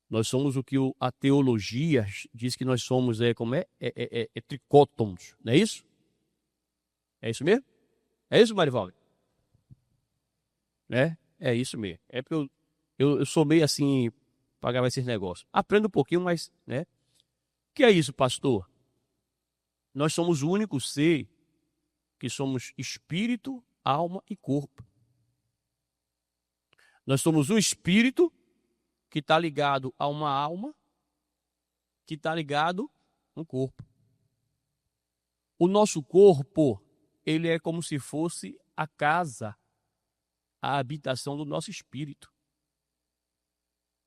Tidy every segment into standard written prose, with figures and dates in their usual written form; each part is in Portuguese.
Nós somos o que a teologia diz que nós somos, tricótomos, não é isso? É isso mesmo? É isso, Marivaldo? É isso mesmo. É porque eu sou meio assim, para gravar esses negócios. Aprendo um pouquinho, mas, né? O que é isso, pastor? Nós somos o único ser que somos espírito, alma e corpo. Nós somos um espírito que está ligado a uma alma, que está ligado a um corpo. O nosso corpo, ele é como se fosse a casa, a habitação do nosso espírito.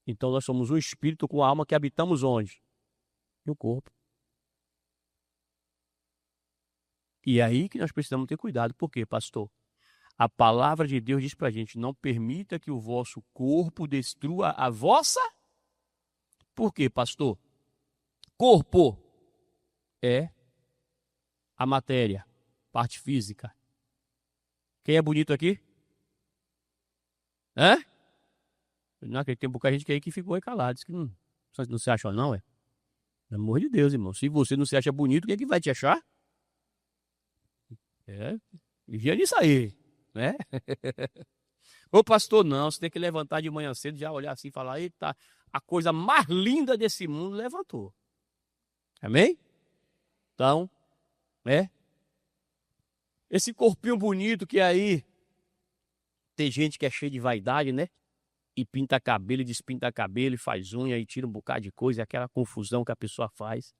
Então nós somos um espírito com a alma que habitamos onde? No corpo. E é aí que nós precisamos ter cuidado. Por quê, pastor? A palavra de Deus diz pra gente, não permita que o vosso corpo destrua a vossa. Por quê, pastor? Corpo é a matéria, parte física. Quem é bonito aqui? Hã? Naquele tempo que a gente aí que ficou aí calado. Disse que não se acha não, é? Pelo amor de Deus, irmão. Se você não se acha bonito, quem é que vai te achar? Vigia nisso aí, né? Ô pastor, não, você tem que levantar de manhã cedo, já olhar assim e falar, eita, a coisa mais linda desse mundo levantou. Amém? Então, né? Esse corpinho bonito que aí tem gente que é cheio de vaidade, né? E pinta cabelo, e despinta cabelo, e faz unha, e tira um bocado de coisa, aquela confusão que a pessoa faz.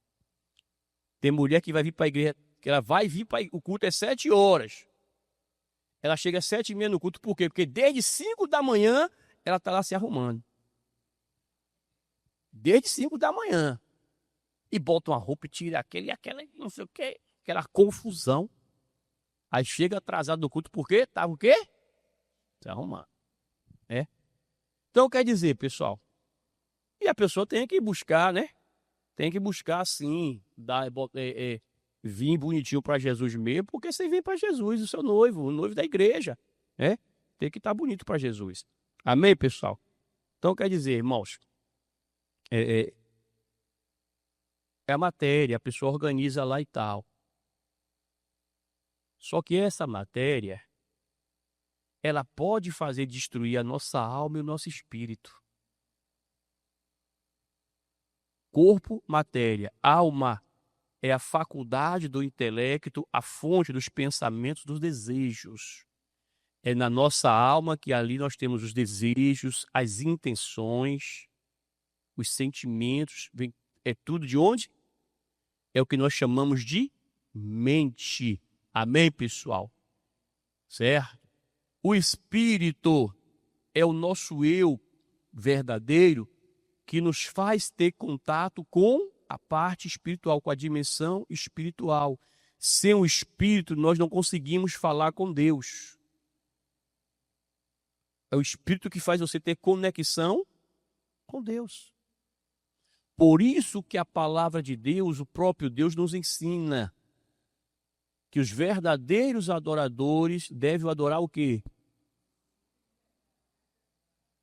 Tem mulher que vai vir para a igreja, que ela vai vir para o culto é 7 horas. Ela chega às 7h30 no culto, por quê? Porque desde 5 da manhã ela está lá se arrumando. Desde 5 da manhã. E bota uma roupa e tira aquela, não sei o quê, aquela confusão. Aí chega atrasado no culto, por quê? Tava o quê? Se arrumando. É. Então quer dizer, pessoal, e a pessoa tem que buscar, né? Tem que buscar, sim, vir bonitinho para Jesus mesmo, porque você vem para Jesus, o seu noivo, o noivo da igreja, né? Tem que estar bonito para Jesus. Amém, pessoal? Então quer dizer, irmãos, é a matéria, a pessoa organiza lá e tal. Só que essa matéria, ela pode fazer destruir a nossa alma e o nosso espírito. Corpo, matéria, alma é a faculdade do intelecto, a fonte dos pensamentos, dos desejos. É na nossa alma que ali nós temos os desejos, as intenções, os sentimentos. É tudo de onde? É o que nós chamamos de mente. Amém, pessoal? Certo? O espírito é o nosso eu verdadeiro que nos faz ter contato com a parte espiritual, com a dimensão espiritual. Sem o espírito, nós não conseguimos falar com Deus. É o espírito que faz você ter conexão com Deus. Por isso que a palavra de Deus, o próprio Deus nos ensina que os verdadeiros adoradores devem adorar o quê?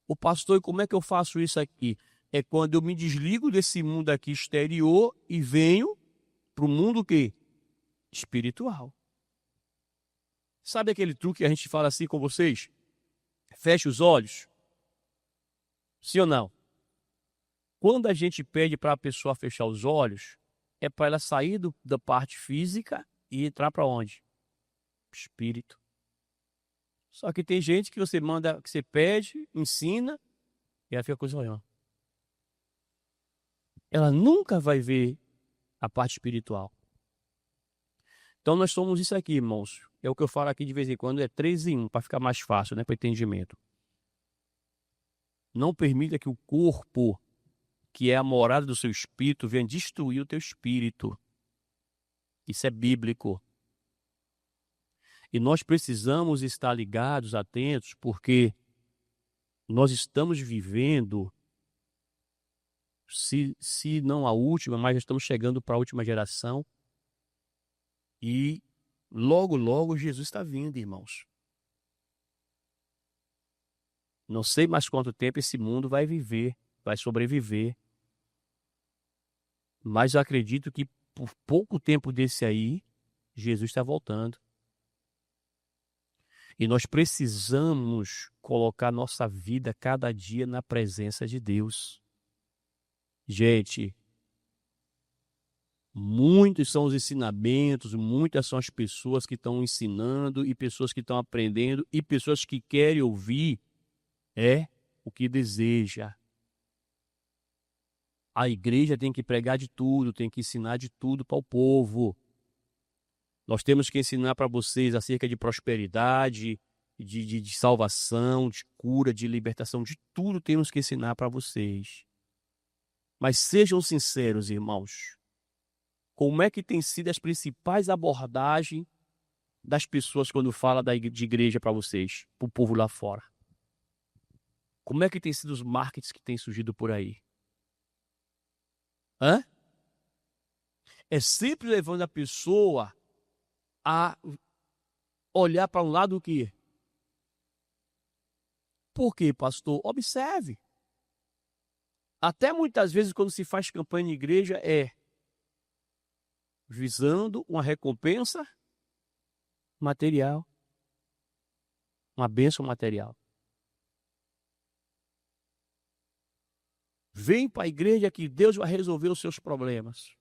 O pastor, e como é que eu faço isso aqui? É quando eu me desligo desse mundo aqui exterior e venho para o mundo o quê? Espiritual. Sabe aquele truque que a gente fala assim com vocês? Feche os olhos. Sim ou não? Quando a gente pede para a pessoa fechar os olhos, é para ela sair da parte física e entrar para onde? Espírito. Só que tem gente que você manda, que você pede, ensina, e ela fica com os olhos. Ela nunca vai ver a parte espiritual. Então nós somos isso aqui, irmãos. É o que eu falo aqui de vez em quando, é 3 em 1, para ficar mais fácil, né, para entendimento. Não permita que o corpo, que é a morada do seu espírito, venha destruir o teu espírito. Isso é bíblico. E nós precisamos estar ligados, atentos, porque nós estamos vivendo, se não a última, mas estamos chegando para a última geração. E logo, logo Jesus está vindo, irmãos. Não sei mais quanto tempo esse mundo vai viver, vai sobreviver. Mas eu acredito que por pouco tempo desse aí, Jesus está voltando. E nós precisamos colocar nossa vida cada dia na presença de Deus. Gente, muitos são os ensinamentos, muitas são as pessoas que estão ensinando e pessoas que estão aprendendo e pessoas que querem ouvir o que deseja. A igreja tem que pregar de tudo, tem que ensinar de tudo para o povo. Nós temos que ensinar para vocês acerca de prosperidade, de salvação, de cura, de libertação, de tudo temos que ensinar para vocês. Mas sejam sinceros, irmãos. Como é que tem sido as principais abordagens das pessoas quando fala de igreja para vocês, para o povo lá fora? Como é que tem sido os marketings que têm surgido por aí? É sempre levando a pessoa a olhar para um lado o quê? Por quê, pastor? Observe. Até muitas vezes quando se faz campanha em igreja visando uma recompensa material, uma bênção material. Vem para a igreja que Deus vai resolver os seus problemas.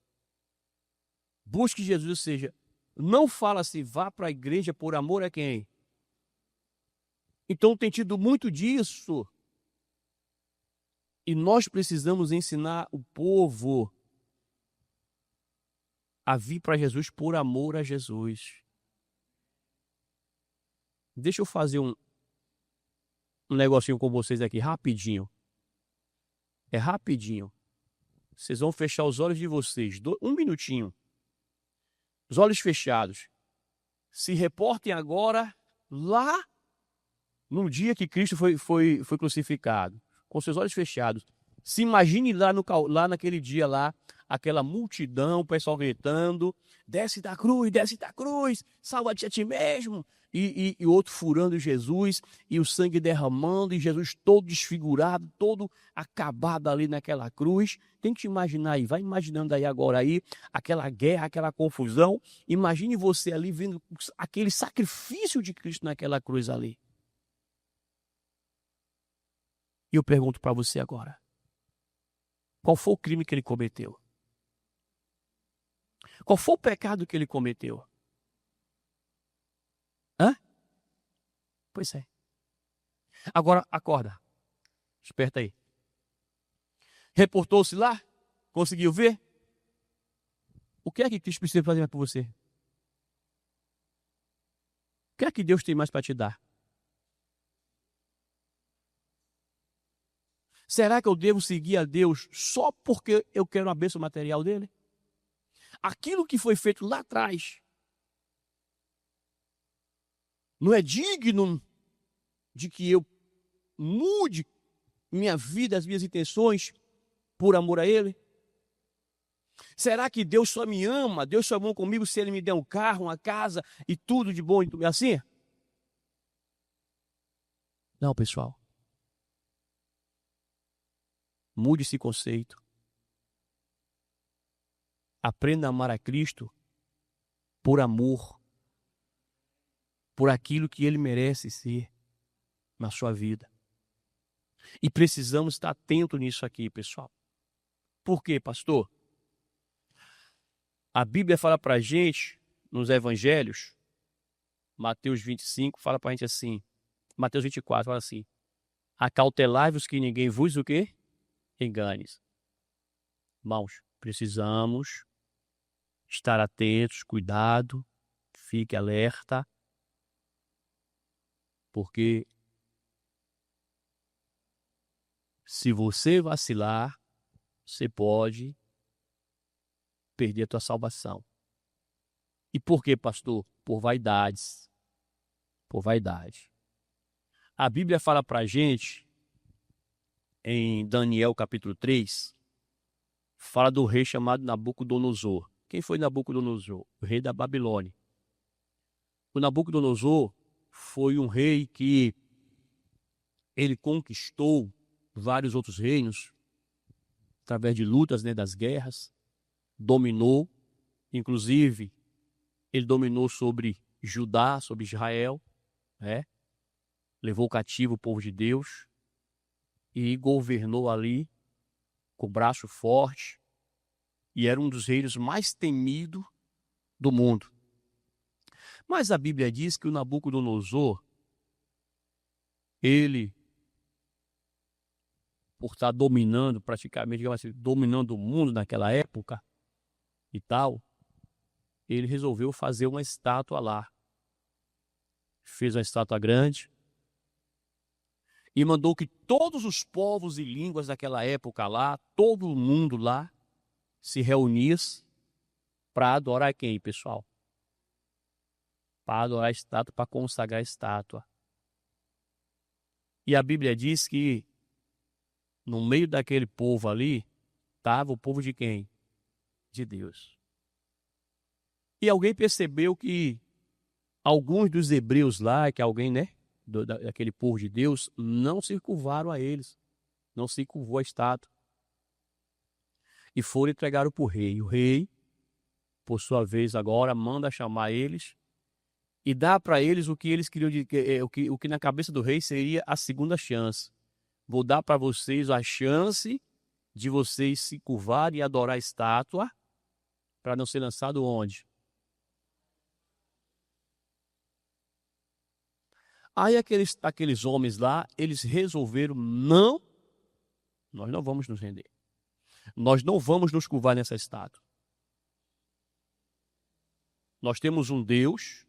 Busque Jesus, ou seja, não fala assim, vá para a igreja por amor a quem? Então tem tido muito disso. E nós precisamos ensinar o povo a vir para Jesus por amor a Jesus. Deixa eu fazer um negocinho com vocês aqui, rapidinho. É rapidinho. Vocês vão fechar os olhos de vocês. Um minutinho. Os olhos fechados. Se reportem agora lá no dia que Cristo foi crucificado. Com seus olhos fechados. Se imagine lá naquele dia lá, aquela multidão, o pessoal gritando, desce da cruz, salva-te a ti mesmo. E outro furando Jesus, e o sangue derramando, e Jesus todo desfigurado, todo acabado ali naquela cruz. Tem que imaginar aí, vai imaginando aí agora aí, aquela guerra, aquela confusão. Imagine você ali vendo aquele sacrifício de Cristo naquela cruz ali. E eu pergunto para você agora, qual foi o crime que ele cometeu? Qual foi o pecado que ele cometeu? Pois é. Agora, acorda. Esperta aí. Reportou-se lá? Conseguiu ver? O que é que Cristo precisa fazer por você? O que é que Deus tem mais para te dar? Será que eu devo seguir a Deus só porque eu quero a bênção material dele? Aquilo que foi feito lá atrás não é digno de que eu mude minha vida, as minhas intenções por amor a ele? Será que Deus só me ama, Deus só é bom comigo se ele me der um carro, uma casa e tudo de bom assim? Não, pessoal. Mude esse conceito. Aprenda a amar a Cristo por amor, por aquilo que ele merece ser na sua vida. E precisamos estar atento nisso aqui, pessoal. Por quê, pastor? A Bíblia fala para a gente, nos evangelhos, Mateus 25, fala para a gente assim, Mateus 24, fala assim, acautelai-vos que ninguém vos o quê? Engane. Irmãos, precisamos estar atentos, cuidado, fique alerta, porque se você vacilar, você pode perder a tua salvação. E por quê, pastor? Por vaidades. Por vaidade. A Bíblia fala para a gente, em Daniel capítulo 3, fala do rei chamado Nabucodonosor. Quem foi Nabucodonosor? O rei da Babilônia. O Nabucodonosor foi um rei que ele conquistou vários outros reinos através de lutas, né, das guerras, dominou, inclusive, ele dominou sobre Judá, sobre Israel, né? Levou cativo o povo de Deus e governou ali com braço forte, e era um dos reinos mais temidos do mundo. Mas a Bíblia diz que o Nabucodonosor, ele, por estar dominando, praticamente, digamos assim, dominando o mundo naquela época e tal, ele resolveu fazer uma estátua lá. Fez uma estátua grande e mandou que todos os povos e línguas daquela época lá, todo mundo lá, se reunisse para adorar quem, pessoal? Para adorar a estátua, para consagrar a estátua. E a Bíblia diz que no meio daquele povo ali, estava o povo de quem? De Deus. E alguém percebeu que alguns dos hebreus lá, que alguém, né, daquele povo de Deus, não se curvaram a eles, não se curvou a estátua. E foram entregar para o rei. O rei, por sua vez, agora manda chamar eles e dá para eles o que eles queriam, o que na cabeça do rei seria a segunda chance. Vou dar para vocês a chance de vocês se curvarem e adorar a estátua para não ser lançado onde? Aí aqueles homens lá, eles resolveram, não, nós não vamos nos render. Nós não vamos nos curvar nessa estátua. Nós temos um Deus,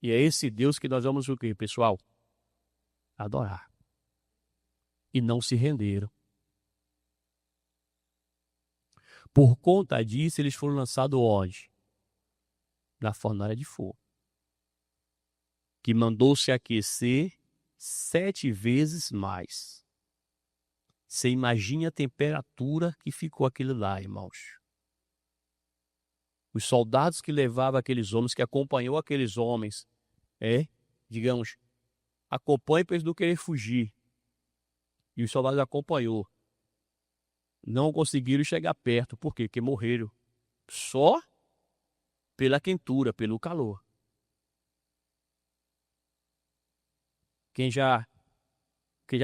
e é esse Deus que nós vamos o quê, pessoal? Adorar. E não se renderam. Por conta disso, eles foram lançados onde? Na fornalha de fogo, que mandou-se aquecer 7 vezes mais. Você imagina a temperatura que ficou aquilo lá, irmãos. Os soldados que levavam aqueles homens, que acompanhou aqueles homens, digamos, acompanham para eles não querer fugir. E os soldados acompanhou. Não conseguiram chegar perto. Por quê? Porque morreram. Só pela quentura, pelo calor. Quem já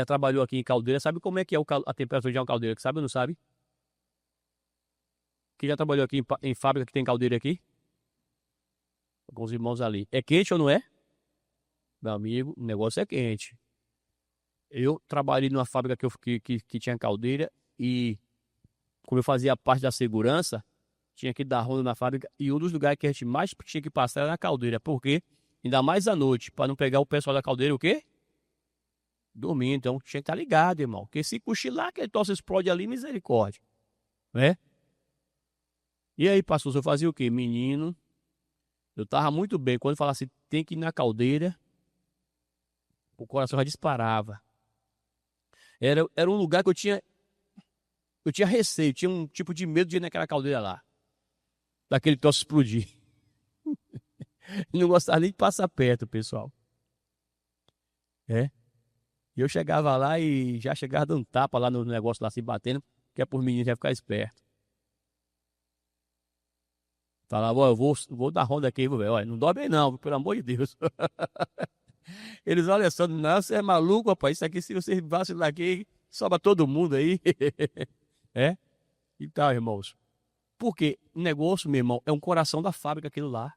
trabalhou aqui em caldeira sabe como é que é a temperatura de uma caldeira. Sabe ou não sabe? Quem já trabalhou aqui em fábrica que tem caldeira aqui? Alguns irmãos ali. É quente ou não é? Meu amigo, o negócio é quente. Eu trabalhei numa fábrica que tinha caldeira e, como eu fazia parte da segurança, tinha que dar ronda na fábrica e um dos lugares que a gente mais tinha que passar era na caldeira. Por quê? Ainda mais à noite, para não pegar o pessoal da caldeira o quê? Dormindo. Então tinha que estar ligado, irmão. Porque se cochilar, aquele troço explode ali, misericórdia. Né? E aí, pastor, eu fazia o quê? Menino, eu tava muito bem. Quando falasse tem que ir na caldeira, o coração já disparava. Era um lugar que eu tinha receio, tinha um tipo de medo de ir naquela caldeira lá. Daquele troço explodir. Não gostava nem de passar perto, pessoal. E eu chegava lá e já chegava dando tapa lá no negócio lá se batendo, que é por meninos já ficar esperto. Falava, eu vou dar ronda aqui, olha, não dorme aí não, pelo amor de Deus. Eles olham só, não, você é maluco, rapaz, isso aqui se você vacilar aqui, sobra todo mundo aí. E tal, irmãos. Porque o negócio, meu irmão, é um coração da fábrica aquilo lá.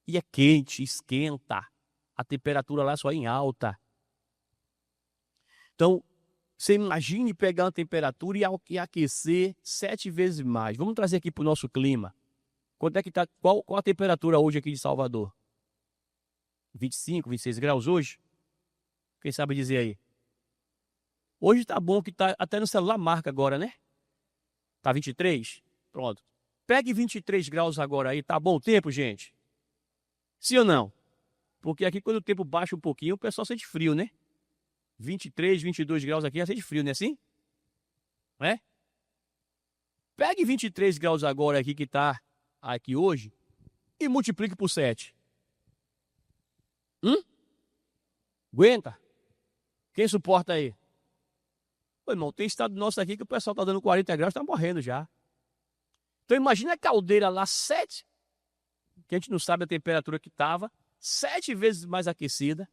E é quente, esquenta. A temperatura lá só é em alta. Então, você imagine pegar uma temperatura e aquecer 7 vezes mais. Vamos trazer aqui para o nosso clima. Quanto é que tá? Qual a temperatura hoje aqui de Salvador? 25, 26 graus hoje? Quem sabe dizer aí? Hoje tá bom que tá até no celular marca agora, né? Tá 23? Pronto. Pegue 23 graus agora aí, tá bom o tempo, gente? Sim ou não? Porque aqui quando o tempo baixa um pouquinho, o pessoal sente frio, né? 23, 22 graus aqui já sente frio, não é assim? É? Pegue 23 graus agora aqui que tá aqui hoje e multiplique por 7. Aguenta? Quem suporta aí? Ô, irmão, tem estado nosso aqui que o pessoal está dando 40 graus, está morrendo já. Então imagina a caldeira lá, 7, que a gente não sabe a temperatura que estava, 7 vezes mais aquecida.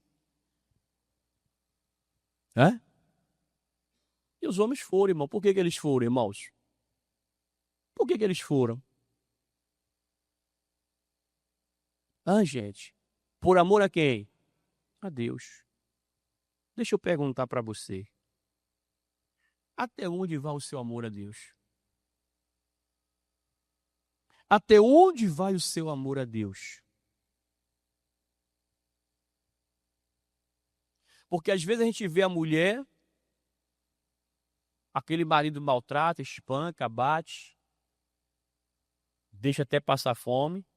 Hã? E os homens foram, irmão. Por que eles foram, irmãos? Por que eles foram? Ah, gente, por amor a quem? A Deus. Deixa eu perguntar para você. Até onde vai o seu amor a Deus? Até onde vai o seu amor a Deus? Porque às vezes a gente vê a mulher, aquele marido maltrata, espanca, bate, deixa até passar fome.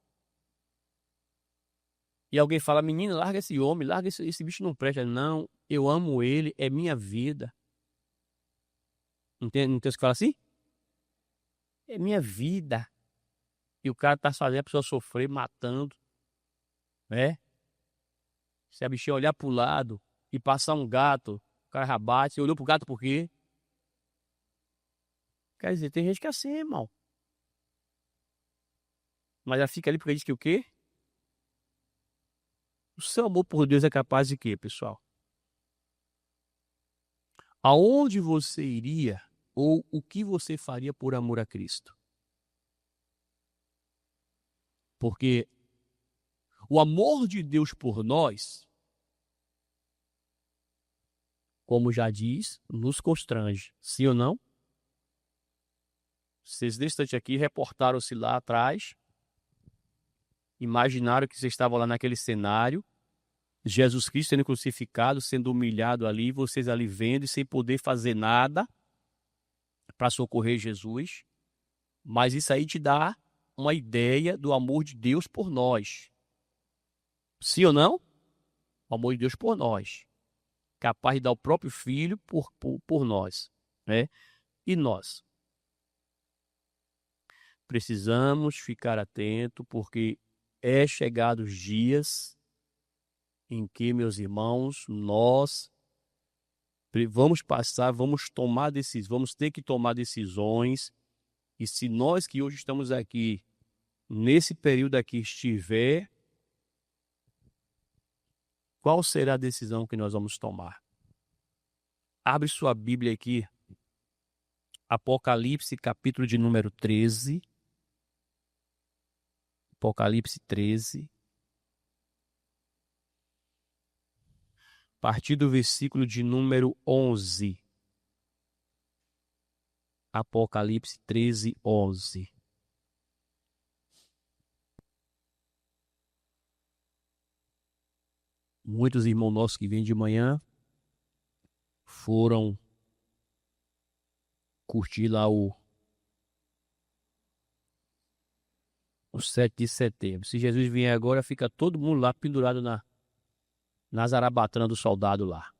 E alguém fala, menina, larga esse homem, larga esse bicho não presta. Não, eu amo ele, é minha vida. Não tem que fala assim? É minha vida. E o cara tá fazendo a pessoa sofrer, matando. Né? Se a bichinha olhar pro lado e passar um gato, o cara já bate. Você olhou pro gato por quê? Quer dizer, tem gente que é assim, irmão. Mas ela fica ali porque diz que o quê? O seu amor por Deus é capaz de quê, pessoal? Aonde você iria ou o que você faria por amor a Cristo? Porque o amor de Deus por nós, como já diz, nos constrange. Sim ou não? Vocês nesse instante aqui reportaram-se lá atrás, imaginaram que vocês estavam lá naquele cenário, Jesus Cristo sendo crucificado, sendo humilhado ali, vocês ali vendo e sem poder fazer nada para socorrer Jesus. Mas isso aí te dá uma ideia do amor de Deus por nós. Sim ou não? O amor de Deus por nós. Capaz de dar o próprio filho por nós. Né? E nós? Precisamos ficar atento porque é chegado os dias em que, meus irmãos, nós vamos passar, vamos tomar decisões, vamos ter que tomar decisões. E se nós que hoje estamos aqui, nesse período aqui, estiver, qual será a decisão que nós vamos tomar? Abre sua Bíblia aqui, Apocalipse, capítulo de número 13. Apocalipse 13. A partir do versículo de número 11. Apocalipse 13, 11. Muitos irmãos nossos que vêm de manhã foram curtir lá o 7 de setembro. Se Jesus vier agora, fica todo mundo lá pendurado na zarabatana do soldado lá.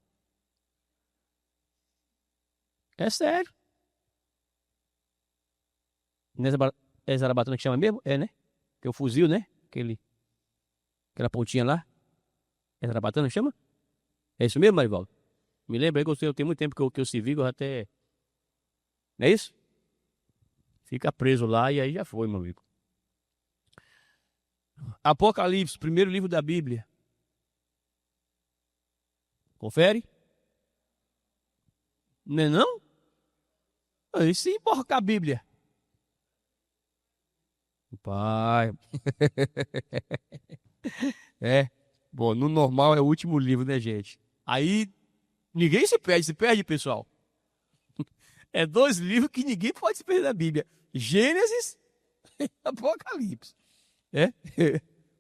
É sério. É zarabatana que chama mesmo? É, né? Que é o fuzil, né? Aquela pontinha lá. É zarabatana que chama? É isso mesmo, Marivaldo? Me lembra aí que eu tenho muito tempo que eu servi, eu até... Não é isso? Fica preso lá e aí já foi, meu amigo. Apocalipse, primeiro livro da Bíblia. Confere? Não é não? Aí sim, porra, com a Bíblia. Pai. É. Bom, no normal é o último livro, né, gente? Aí ninguém se perde, pessoal. É 2 livros que ninguém pode se perder da Bíblia. Gênesis e Apocalipse. É?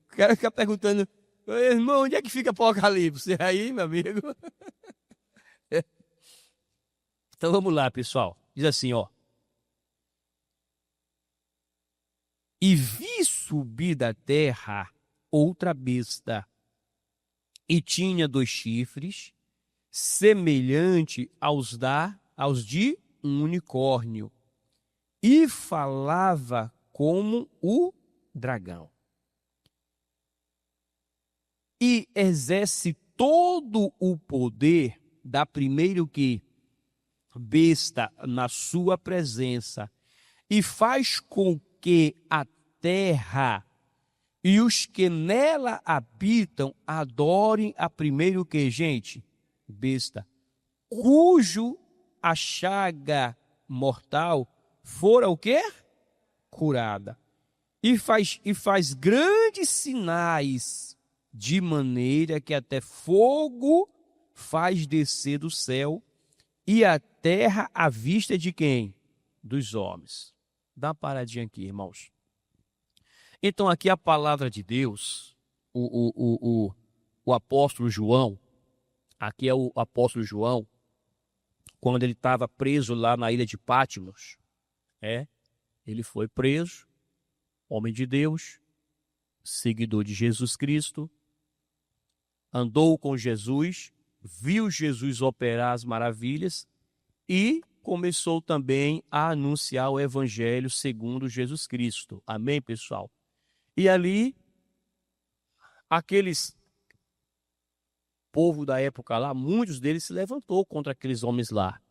O cara fica perguntando, irmão, onde é que fica Apocalipse? Aí, meu amigo. É. Então vamos lá, pessoal. Diz assim, ó. E vi subir da terra outra besta, e tinha 2 chifres, semelhante aos de um unicórnio, e falava como o dragão. E exerce todo o poder da primeiro que besta na sua presença e faz com que a terra e os que nela habitam adorem a primeiro o que, gente? Besta. Cujo a chaga mortal fora o quê? Curada. E faz grandes sinais, de maneira que até fogo faz descer do céu e a terra à vista de quem? Dos homens. Dá uma paradinha aqui, irmãos. Então, aqui a palavra de Deus, o apóstolo João, aqui é o apóstolo João, quando ele estava preso lá na ilha de Patmos, ele foi preso, homem de Deus, seguidor de Jesus Cristo, andou com Jesus, viu Jesus operar as maravilhas e começou também a anunciar o evangelho segundo Jesus Cristo. Amém, pessoal? E ali, aqueles povo da época lá, muitos deles se levantou contra aqueles homens lá.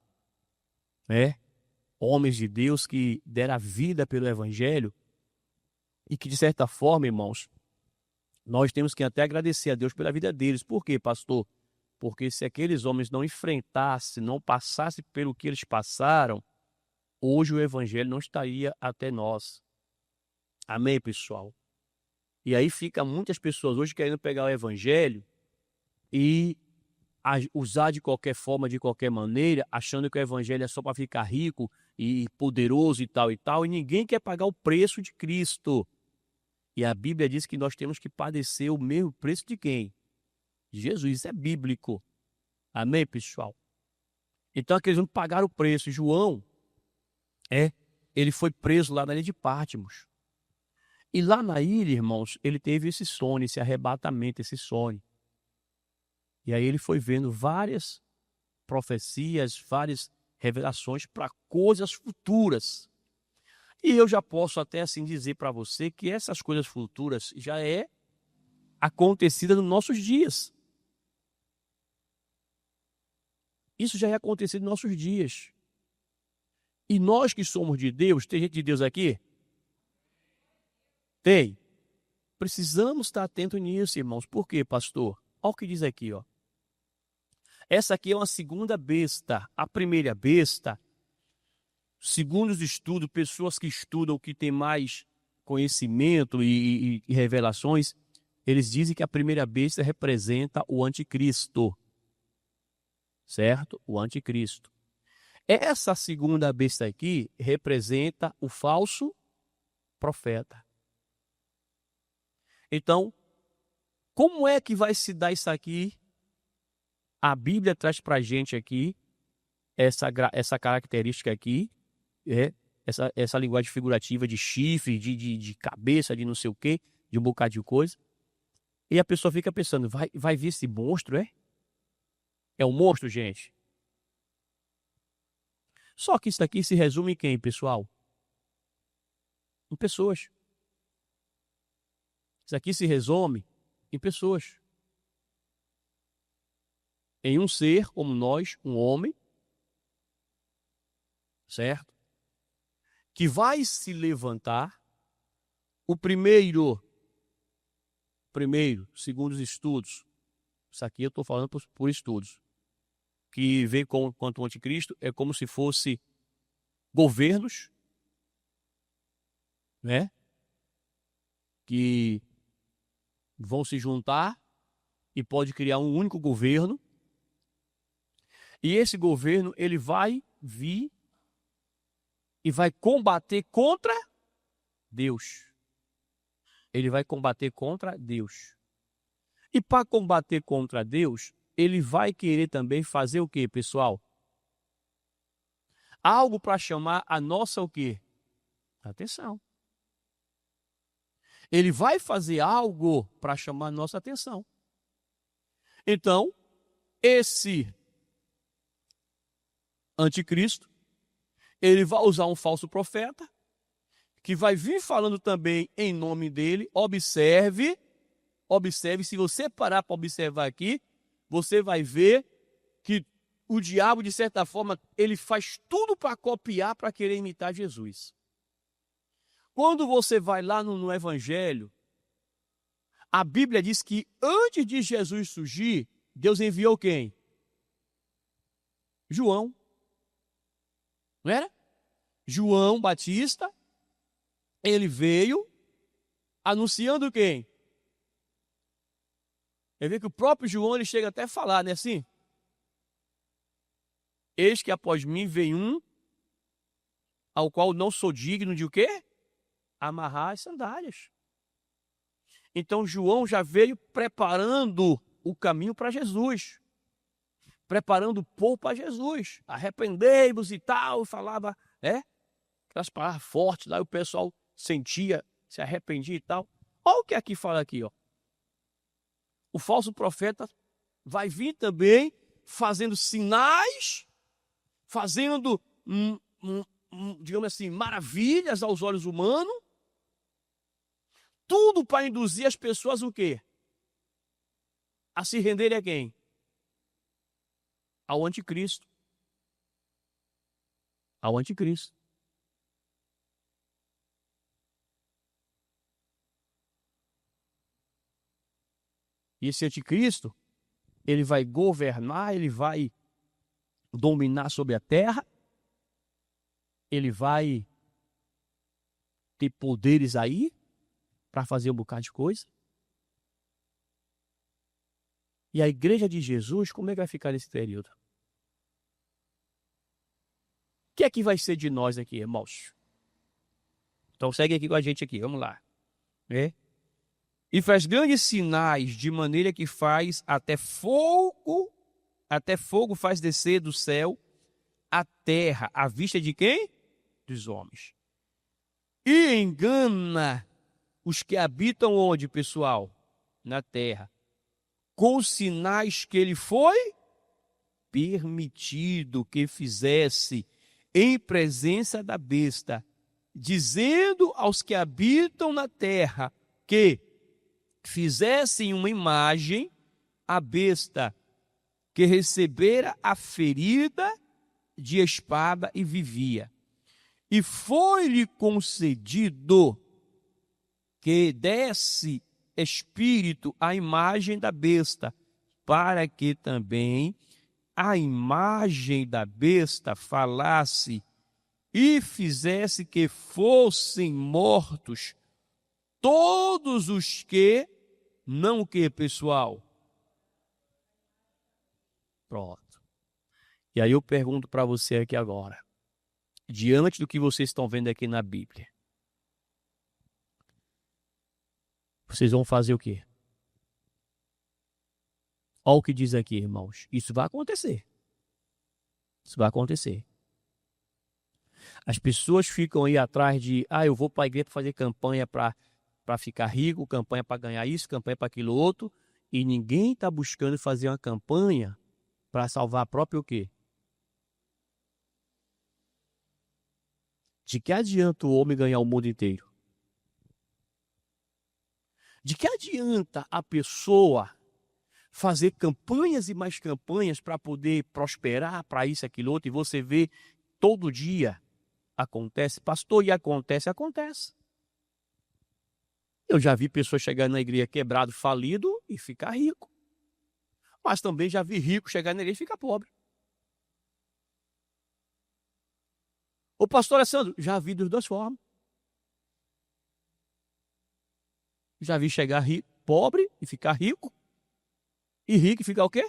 Homens de Deus que deram a vida pelo evangelho e que, de certa forma, irmãos, nós temos que até agradecer a Deus pela vida deles. Por quê, pastor? Porque se aqueles homens não enfrentassem, não passassem pelo que eles passaram, hoje o evangelho não estaria até nós. Amém, pessoal? E aí fica muitas pessoas hoje querendo pegar o evangelho e usar de qualquer forma, de qualquer maneira, achando que o evangelho é só para ficar rico e poderoso e tal, e ninguém quer pagar o preço de Cristo. E a Bíblia diz que nós temos que padecer o mesmo preço de quem? De Jesus. Isso é bíblico. Amém, pessoal? Então aqueles não pagaram o preço. João, ele foi preso lá na ilha de Patmos. E lá na ilha, irmãos, ele teve esse sonho, esse arrebatamento, esse sonho. E aí ele foi vendo várias profecias, várias revelações para coisas futuras. E eu já posso até assim dizer para você que essas coisas futuras já é acontecida nos nossos dias. Isso já é acontecido nos nossos dias. E nós que somos de Deus, tem gente de Deus aqui? Tem. Precisamos estar atento nisso, irmãos. Por quê, pastor? Olha o que diz aqui, ó. Essa aqui é uma segunda besta. A primeira besta, segundo os estudos, pessoas que estudam, que têm mais conhecimento e revelações, eles dizem que a primeira besta representa o anticristo. Certo? O anticristo. Essa segunda besta aqui representa o falso profeta. Então, como é que vai se dar isso aqui? A Bíblia traz para a gente aqui essa característica aqui, essa linguagem figurativa de chifre, de cabeça, de não sei o quê, de um bocado de coisa. E a pessoa fica pensando, vai vir esse monstro, é? É um monstro, gente? Só que isso aqui se resume em quem, pessoal? Em pessoas. Isso aqui se resume em pessoas. Em um ser como nós, um homem, certo? Que vai se levantar. O primeiro, segundo os estudos, isso aqui eu estou falando por estudos, que vem quanto o anticristo, é como se fosse governos, que vão se juntar e pode criar um único governo. E esse governo, ele vai vir e vai combater contra Deus. Ele vai combater contra Deus. E para combater contra Deus, ele vai querer também fazer o quê, pessoal? Algo para chamar a nossa o quê? Atenção. Ele vai fazer algo para chamar a nossa atenção. Então, esse anticristo, ele vai usar um falso profeta, que vai vir falando também em nome dele. Observe, se você parar para observar aqui, você vai ver que o diabo, de certa forma, ele faz tudo para copiar, para querer imitar Jesus. Quando você vai lá no Evangelho, a Bíblia diz que antes de Jesus surgir, Deus enviou quem? João. Não era? João Batista, ele veio anunciando quem? Quer ver que o próprio João ele chega até a falar, né assim? Eis que após mim vem um, ao qual não sou digno de o quê? Amarrar as sandálias. Então João já veio preparando o caminho para Jesus. Preparando o povo para Jesus. Arrependei-vos e tal, falava, aquelas palavras fortes lá, e o pessoal sentia, se arrependia e tal. Olha o que aqui fala aqui, ó. O falso profeta vai vir também fazendo sinais, fazendo, digamos assim, maravilhas aos olhos humanos, tudo para induzir as pessoas o quê? A se renderem a quem? Ao anticristo. Ao anticristo. E esse anticristo, ele vai governar, ele vai dominar sobre a terra, ele vai ter poderes aí para fazer um bocado de coisa. E a igreja de Jesus, como é que vai ficar nesse período? O que é que vai ser de nós aqui, irmãos? Então segue aqui com a gente aqui, vamos lá. E faz grandes sinais, de maneira que faz até fogo faz descer do céu a terra, à vista de quem? Dos homens. E engana os que habitam onde, pessoal? Na terra. Com sinais que ele foi permitido que fizesse em presença da besta, dizendo aos que habitam na terra que fizessem uma imagem à besta que recebera a ferida de espada e vivia. E foi-lhe concedido que desse espírito à imagem da besta, para que também a imagem da besta falasse e fizesse que fossem mortos todos os que, não o que, pessoal? Pronto. E aí eu pergunto para você aqui agora, diante do que vocês estão vendo aqui na Bíblia, vocês vão fazer o quê? Olha o que diz aqui, irmãos. Isso vai acontecer. Isso vai acontecer. As pessoas ficam aí atrás de, eu vou para a igreja para fazer campanha para ficar rico, campanha para ganhar isso, campanha para aquilo outro, e ninguém está buscando fazer uma campanha para salvar a própria o quê? De que adianta o homem ganhar o mundo inteiro? De que adianta a pessoa fazer campanhas e mais campanhas para poder prosperar, para isso, aquilo, outro, e você vê todo dia acontece, pastor, e acontece? Eu já vi pessoas chegar na igreja quebrado, falido e ficar rico. Mas também já vi rico chegar na igreja e ficar pobre. Ô pastor Alessandro, já vi das duas formas. Já vi chegar rico, pobre e ficar rico. E rico e ficar o quê?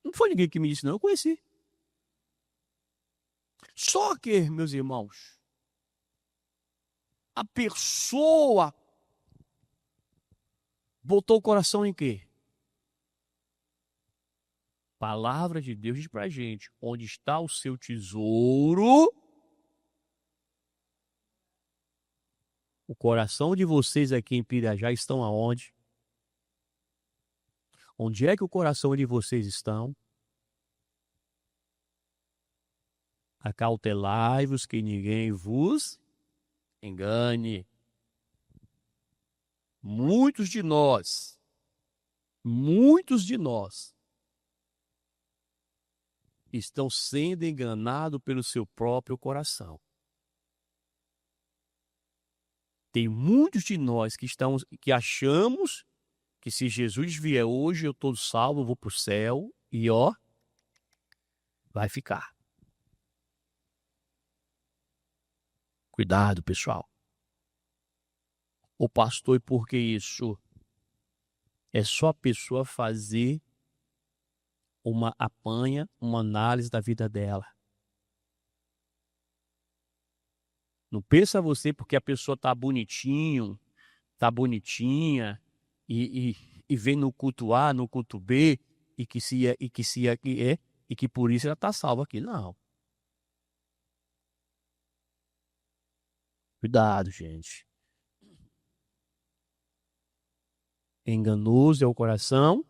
Não foi ninguém que me disse, não, eu conheci. Só que, meus irmãos, a pessoa botou o coração em quê? Palavra de Deus diz pra gente, onde está o seu tesouro, o coração de vocês aqui em Pirajá estão aonde? Onde é que o coração de vocês estão? Acautelai-vos que ninguém vos engane. Muitos de nós estão sendo enganados pelo seu próprio coração. Tem muitos de nós que achamos que se Jesus vier hoje, eu estou salvo, eu vou para o céu e vai ficar. Cuidado, pessoal. O pastor, e por que isso? É só a pessoa fazer uma análise da vida dela. Não pensa você porque a pessoa tá bonitinha e vem no culto A, no culto B e que por isso ela tá salva aqui. Não. Cuidado, gente. Enganoso é o coração.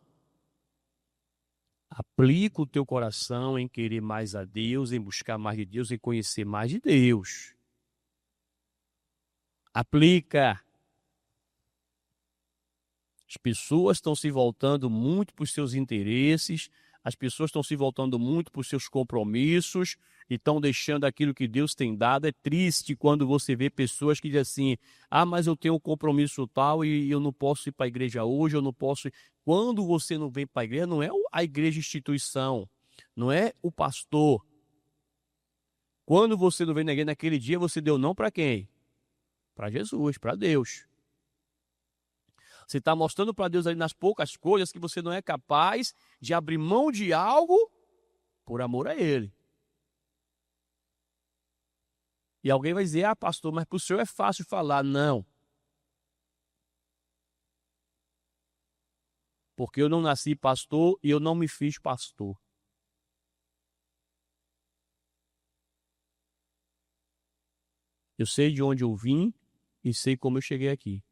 Aplica o teu coração em querer mais a Deus, em buscar mais de Deus, em conhecer mais de Deus. Aplica. As pessoas estão se voltando muito para os seus interesses, as pessoas estão se voltando muito para os seus compromissos e estão deixando aquilo que Deus tem dado. É triste quando você vê pessoas que dizem assim, mas eu tenho um compromisso tal e eu não posso ir para a igreja hoje, eu não posso ir. Quando você não vem para a igreja, não é a igreja instituição, não é o pastor. Quando você não vem na igreja naquele dia, você deu não para quem? Para Jesus, para Deus. Você está mostrando para Deus ali nas poucas coisas que você não é capaz de abrir mão de algo por amor a Ele. E alguém vai dizer, pastor, mas para o senhor é fácil falar. Não. Porque eu não nasci pastor e eu não me fiz pastor. Eu sei de onde eu vim e sei como eu cheguei aqui.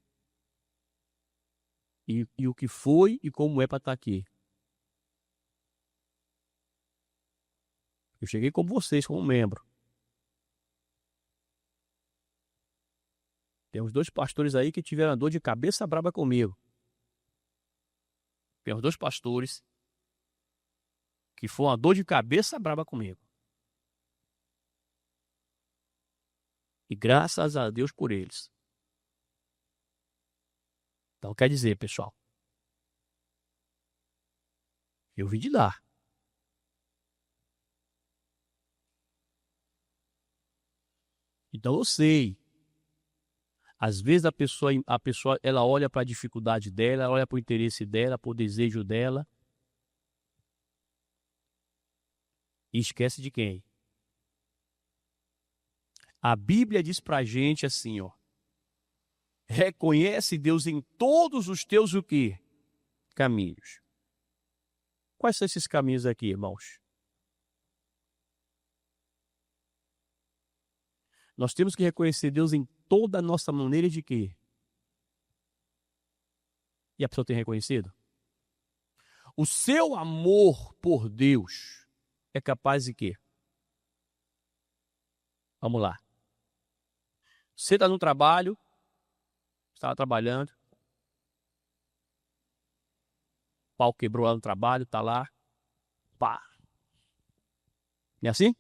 E o que foi e como é para estar aqui. Eu cheguei como vocês, como membro. Tem uns 2 pastores aí que tiveram dor de cabeça braba comigo. Tem uns 2 pastores que foi uma dor de cabeça braba comigo. E graças a Deus por eles. Então quer dizer, pessoal, eu vim de lá. Então eu sei. Às vezes a pessoa ela olha para a dificuldade dela, ela olha para o interesse dela, para o desejo dela. E esquece de quem? A Bíblia diz para a gente assim, reconhece Deus em todos os teus o quê? Caminhos. Quais são esses caminhos aqui, irmãos? Nós temos que reconhecer Deus em toda a nossa maneira de quê? E a pessoa tem reconhecido? O seu amor por Deus é capaz de quê? Vamos lá. Você está no trabalho, estava trabalhando, o pau quebrou lá no trabalho, está lá, pá. Não é assim?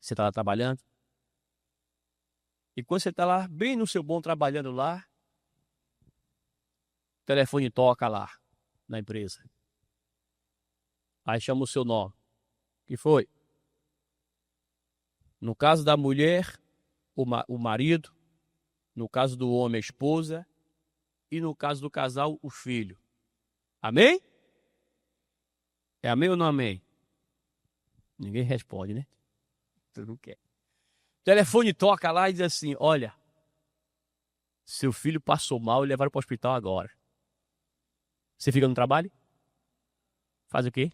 Você está lá trabalhando. E quando você está lá, bem no seu bom trabalhando lá, o telefone toca lá na empresa. Aí chama o seu nome. O que foi? No caso da mulher, o marido. No caso do homem, a esposa. E no caso do casal, o filho. Amém? É amém ou não amém? Ninguém responde, né? Tu não quer. O telefone toca lá e diz assim, olha, seu filho passou mal e levaram para o hospital agora. Você fica no trabalho? Faz o quê?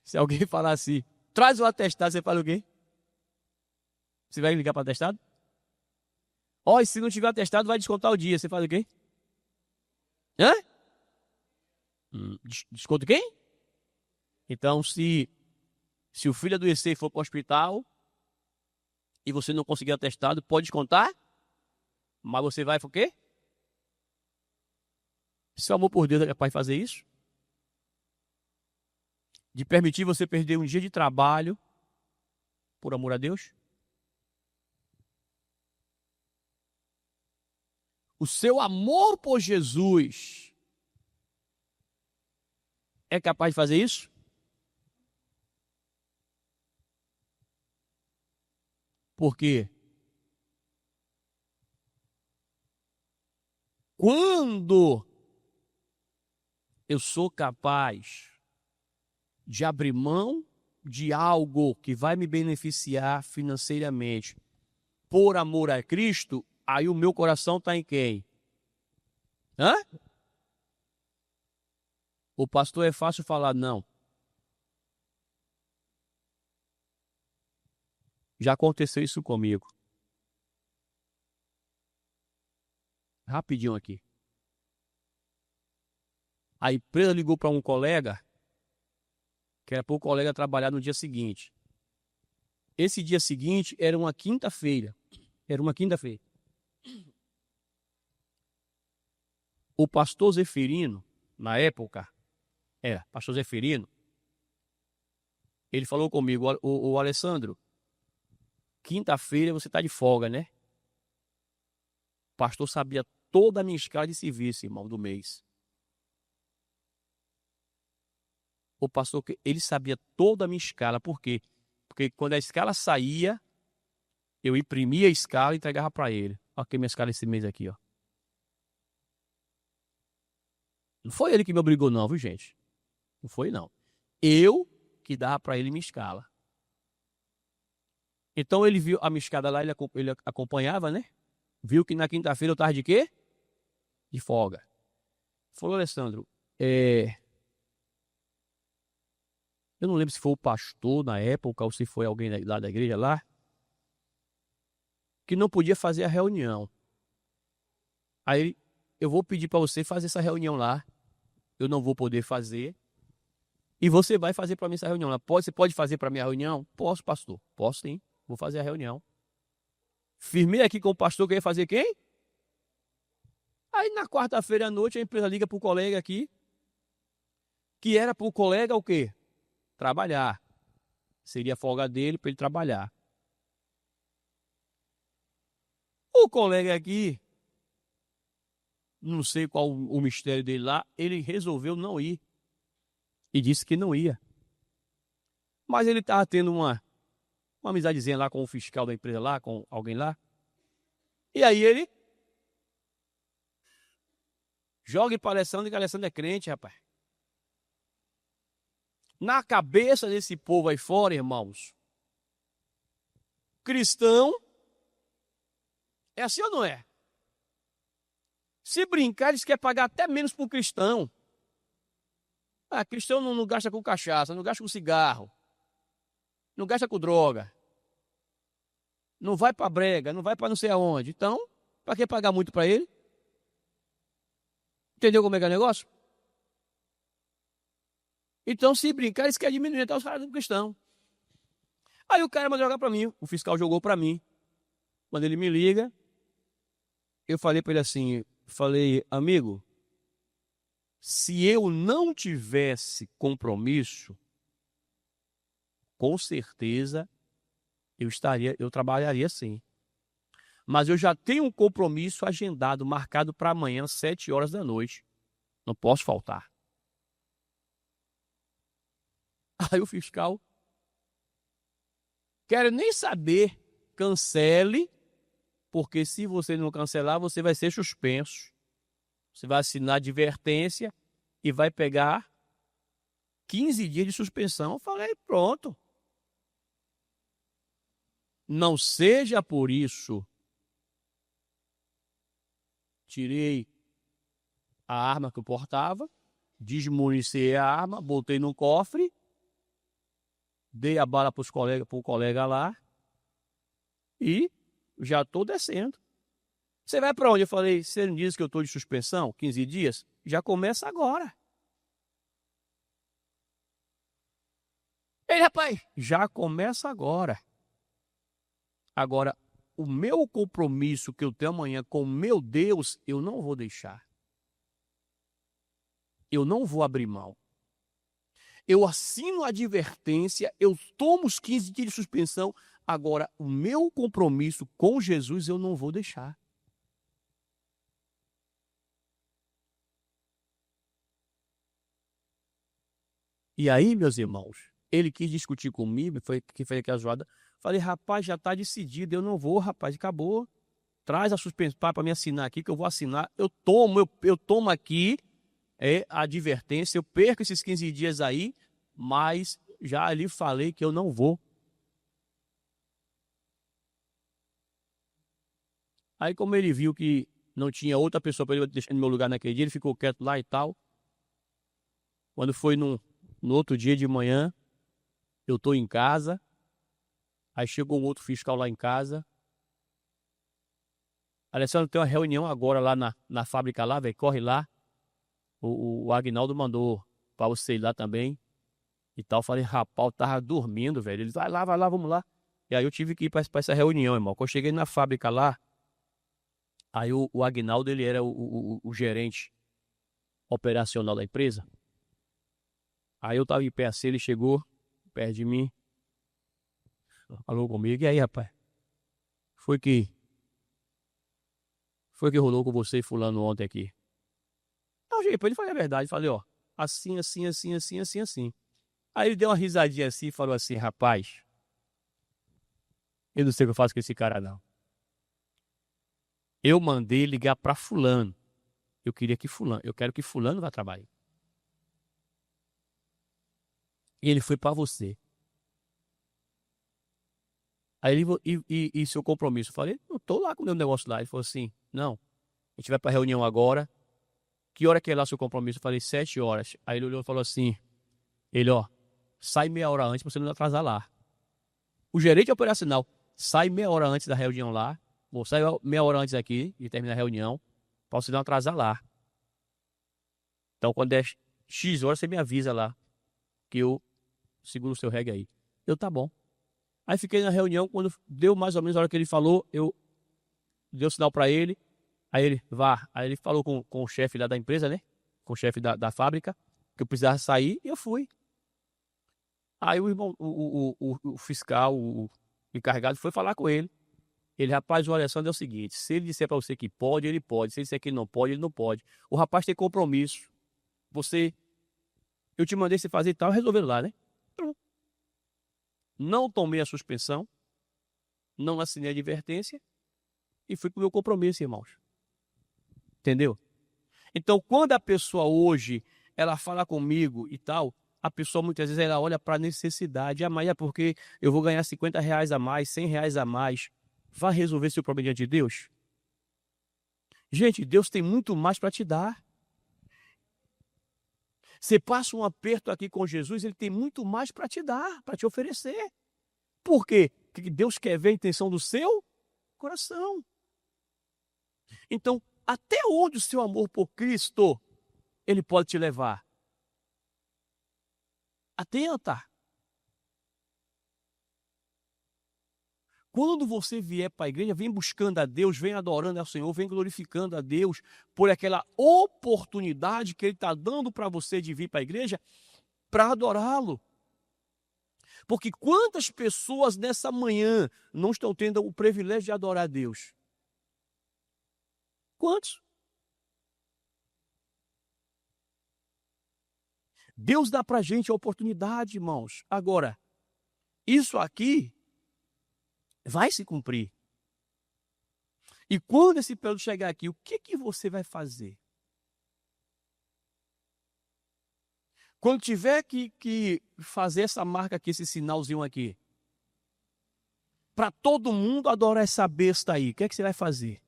Se alguém falar assim, traz o atestado, você fala o quê? Você vai ligar para o atestado? E se não tiver atestado, vai descontar o dia. Você faz o quê? Hã? Desconta quem? Então, se o filho adoecer e for para o hospital e você não conseguir atestado, pode descontar Mas você vai o quê? Seu amor por Deus é capaz de fazer isso? De permitir você perder um dia de trabalho por amor a Deus? O seu amor por Jesus é capaz de fazer isso? Por quê? Quando eu sou capaz de abrir mão de algo que vai me beneficiar financeiramente por amor a Cristo, aí o meu coração está em quem? Hã? O pastor é fácil falar não. Já aconteceu isso comigo. Rapidinho aqui. A empresa ligou para um colega, que era para o colega trabalhar no dia seguinte. Esse dia seguinte era uma quinta-feira. O pastor Zeferino, na época, pastor Zeferino, ele falou comigo, o Alessandro, quinta-feira você está de folga, né? O pastor sabia toda a minha escala de serviço, irmão, do mês. O pastor, ele sabia toda a minha escala. Por quê? Porque quando a escala saía, eu imprimia a escala e entregava para ele. Olha aqui minha escala esse mês aqui, ó. Não foi ele que me obrigou não, viu, gente? Não foi, não. Eu que dava para ele minha escala. Então ele viu a minha escala lá, ele acompanhava, né? Viu que na quinta-feira eu estava de quê? De folga. Falou, Alessandro, eu não lembro se foi o pastor na época ou se foi alguém lá da igreja lá, que não podia fazer a reunião. Aí eu vou pedir para você fazer essa reunião lá. Eu não vou poder fazer. E você vai fazer para mim essa reunião lá. Você pode fazer para mim a reunião? Posso, pastor. Posso sim. Vou fazer a reunião. Firmei aqui com o pastor que ia fazer quem? Aí na quarta-feira à noite a empresa liga para o colega aqui. Que era para o colega o quê? Trabalhar. Seria a folga dele para ele trabalhar. O colega aqui, não sei qual o mistério dele lá, ele resolveu não ir. E disse que não ia. Mas ele estava tendo uma amizadezinha lá com o fiscal da empresa lá, com alguém lá. E aí ele joga para Alessandro, que Alessandro é crente, rapaz. Na cabeça desse povo aí fora, irmãos, cristão, é assim ou não é? Se brincar, eles querem pagar até menos para o cristão. Cristão não gasta com cachaça, não gasta com cigarro, não gasta com droga, não vai para brega, não vai para não sei aonde. Então, para que pagar muito para ele? Entendeu como é que é o negócio? Então, se brincar, eles querem diminuir até os caras do cristão. Aí o cara mandou jogar para mim, o fiscal jogou para mim. Quando ele me liga, eu falei para ele assim, amigo, se eu não tivesse compromisso, com certeza eu trabalharia sim. Mas eu já tenho um compromisso agendado, marcado para amanhã, 7 horas da noite. Não posso faltar. Aí o fiscal, quero nem saber, cancele, porque se você não cancelar, você vai ser suspenso. Você vai assinar advertência e vai pegar 15 dias de suspensão. Eu falei, pronto. Não seja por isso. Tirei a arma que eu portava, desmuniciei a arma, botei no cofre, dei a bala para o colega lá e já estou descendo. Você vai para onde? Eu falei, você não disse que eu estou de suspensão, 15 dias? Já começa agora. Ei, rapaz, já começa agora. Agora, o meu compromisso que eu tenho amanhã com o meu Deus, eu não vou deixar. Eu não vou abrir mão. Eu assino a advertência, eu tomo os 15 dias de suspensão. Agora, o meu compromisso com Jesus eu não vou deixar. E aí, meus irmãos, ele quis discutir comigo, foi que fez aquela zoada. Falei, rapaz, já está decidido, eu não vou, rapaz, acabou. Traz a suspensão para me assinar aqui, que eu vou assinar. Eu tomo aqui a advertência, eu perco esses 15 dias aí, mas já ali falei que eu não vou. Aí, como ele viu que não tinha outra pessoa para ele deixar no meu lugar naquele dia, ele ficou quieto lá e tal. Quando foi no outro dia de manhã, eu estou em casa, aí chegou um outro fiscal lá em casa. Alessandro, tem uma reunião agora lá na fábrica lá, velho, corre lá. O Agnaldo mandou para você ir lá também e tal. Falei, rapaz, eu tava dormindo, velho. Ele, vai lá, vamos lá. E aí eu tive que ir para essa reunião, irmão. Quando eu cheguei na fábrica lá, aí o Agnaldo, ele era o gerente operacional da empresa. Aí eu tava em pé assim, ele chegou perto de mim, falou comigo, e aí, rapaz? Foi que rolou com você e fulano ontem aqui? Eu cheguei pra ele e falei a verdade, falei, ó, assim. Aí ele deu uma risadinha assim e falou assim, rapaz, eu não sei o que eu faço com esse cara não. Eu mandei ligar pra fulano. Eu quero que fulano vá trabalhar. E ele foi pra você. Aí ele, e seu compromisso? Eu falei, eu tô lá com o meu negócio lá. Ele falou assim, não, a gente vai pra reunião agora. Que hora que é lá seu compromisso? Eu falei, 7 horas. Aí ele olhou e falou assim, ó, sai meia hora antes pra você não atrasar lá. O gerente operacional sai meia hora antes da reunião lá, ou sai meia hora antes aqui de terminar a reunião, pra você não atrasar lá. Então, quando é X horas, você me avisa lá, que eu seguro o seu reggae aí. Eu, tá bom. Aí fiquei na reunião, quando deu mais ou menos a hora que ele falou, eu dei o sinal pra ele, aí ele, vá. Aí ele falou com o chefe lá da empresa, né? Com o chefe da fábrica, que eu precisava sair, e eu fui. Aí o irmão, o fiscal, o encarregado, foi falar com ele. Ele, rapaz, o Alessandro é o seguinte, se ele disser pra você que pode, ele pode. Se ele disser que ele não pode, ele não pode. O rapaz tem compromisso. Eu te mandei você fazer e tal, resolveu lá, né? Não tomei a suspensão, não assinei a advertência e fui pro meu compromisso, irmãos. Entendeu? Então, quando a pessoa hoje, ela fala comigo e tal, a pessoa muitas vezes ela olha para a necessidade. Ah, mas é porque eu vou ganhar R$ 50 a mais, R$ 100 a mais. Vai resolver seu problema diante de Deus? Gente, Deus tem muito mais para te dar. Você passa um aperto aqui com Jesus, ele tem muito mais para te dar, para te oferecer. Por quê? Porque Deus quer ver a intenção do seu coração. Então, até onde o seu amor por Cristo ele pode te levar? Atenta. Quando você vier para a igreja, vem buscando a Deus, vem adorando ao Senhor, vem glorificando a Deus por aquela oportunidade que Ele está dando para você de vir para a igreja para adorá-lo. Porque quantas pessoas nessa manhã não estão tendo o privilégio de adorar a Deus? Quantos? Deus dá para a gente a oportunidade, irmãos. Agora, isso aqui vai se cumprir. E quando esse período chegar aqui, o que você vai fazer? Quando tiver que fazer essa marca aqui, esse sinalzinho aqui, para todo mundo adorar essa besta aí, o que você vai fazer?